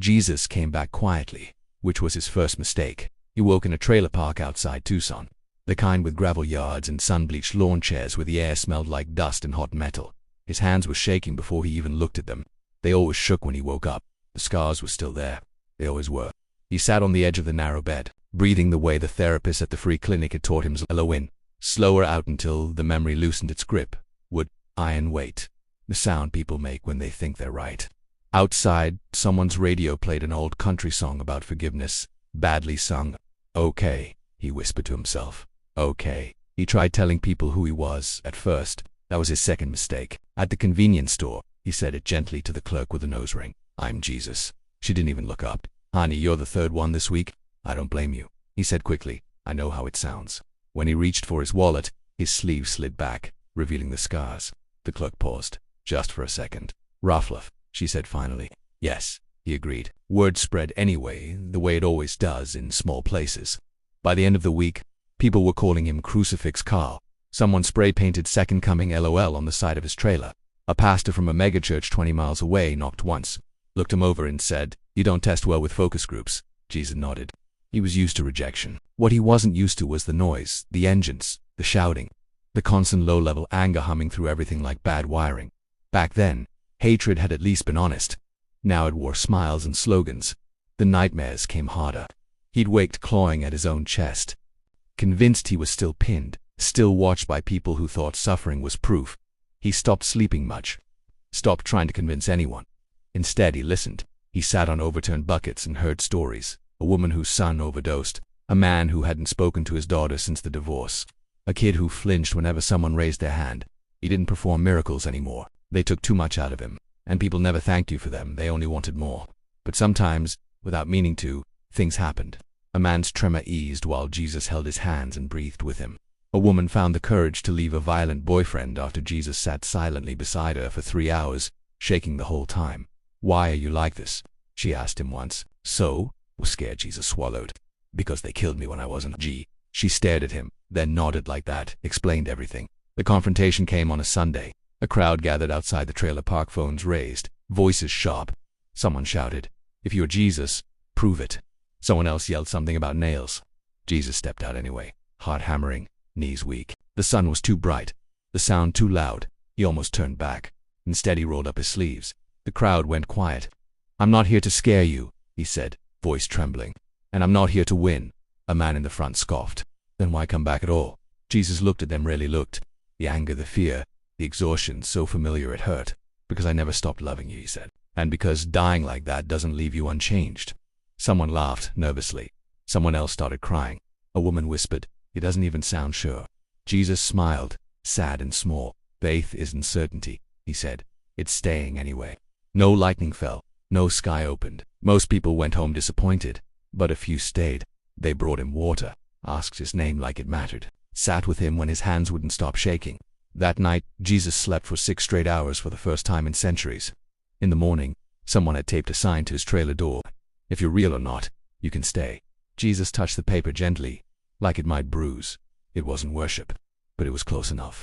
Jesus came back quietly, which was his first mistake. He woke in a trailer park outside Tucson, the kind with gravel yards and sun-bleached lawn chairs where the air smelled like dust and hot metal. His hands were shaking before he even looked at them. They always shook when he woke up. The scars were still there. They always were. He sat on the edge of the narrow bed, breathing the way the therapist at the free clinic had taught him, slow in, slower out until the memory loosened its grip. Would iron weight. The sound people make when they think they're right. Outside, someone's radio played an old country song about forgiveness, badly sung. Okay, he whispered to himself. Okay. He tried telling people who he was at first. That was his second mistake. At the convenience store, he said it gently to the clerk with a nose ring. I'm Jesus. She didn't even look up. Honey, you're the third one this week. I don't blame you, he said quickly. I know how it sounds. When he reached for his wallet, his sleeve slid back, revealing the scars. The clerk paused, just for a second. Raffleff, she said finally. Yes, he agreed. Word spread anyway, the way it always does in small places. By the end of the week, people were calling him Crucifix Carl. Someone spray-painted Second Coming LOL on the side of his trailer. A pastor from a megachurch 20 miles away knocked once, looked him over and said, "You don't test well with focus groups." Jesus nodded. He was used to rejection. What he wasn't used to was the noise, the engines, the shouting, the constant low-level anger humming through everything like bad wiring. Back then, hatred had at least been honest. Now it wore smiles and slogans. The nightmares came harder. He'd waked clawing at his own chest, convinced he was still pinned, still watched by people who thought suffering was proof. He stopped sleeping much, stopped trying to convince anyone. Instead, he listened. He sat on overturned buckets and heard stories. A woman whose son overdosed, a man who hadn't spoken to his daughter since the divorce, a kid who flinched whenever someone raised their hand. He didn't perform miracles anymore. They took too much out of him, and people never thanked you for them. They only wanted more. But sometimes, without meaning to, things happened. A man's tremor eased while Jesus held his hands and breathed with him. A woman found the courage to leave a violent boyfriend after Jesus sat silently beside her for 3 hours, shaking the whole time. "Why are you like this?" she asked him once. "So?" was scared. Jesus swallowed. "Because they killed me when I wasn't G." She stared at him, then nodded like that, explained everything. The confrontation came on a Sunday. A crowd gathered outside the trailer park, phones raised, voices sharp. Someone shouted, "If you're Jesus, prove it." Someone else yelled something about nails. Jesus stepped out anyway, heart hammering, knees weak. The sun was too bright, the sound too loud. He almost turned back. Instead, he rolled up his sleeves. The crowd went quiet. "I'm not here to scare you," he said, voice trembling. "And I'm not here to win." A man in the front scoffed. "Then why come back at all?" Jesus looked at them, really looked. The anger, the fear, the exhaustion, so familiar it hurt. "Because I never stopped loving you," he said. "And because dying like that doesn't leave you unchanged." Someone laughed nervously. Someone else started crying. A woman whispered, "He doesn't even sound sure." Jesus smiled, sad and small. "Faith isn't certainty," he said. "It's staying anyway." No lightning fell. No sky opened. Most people went home disappointed, but a few stayed. They brought him water, asked his name like it mattered, sat with him when his hands wouldn't stop shaking. That night, Jesus slept for 6 straight hours for the first time in centuries. In the morning, someone had taped a sign to his trailer door. "If you're real or not, you can stay." Jesus touched the paper gently, like it might bruise. It wasn't worship, but it was close enough.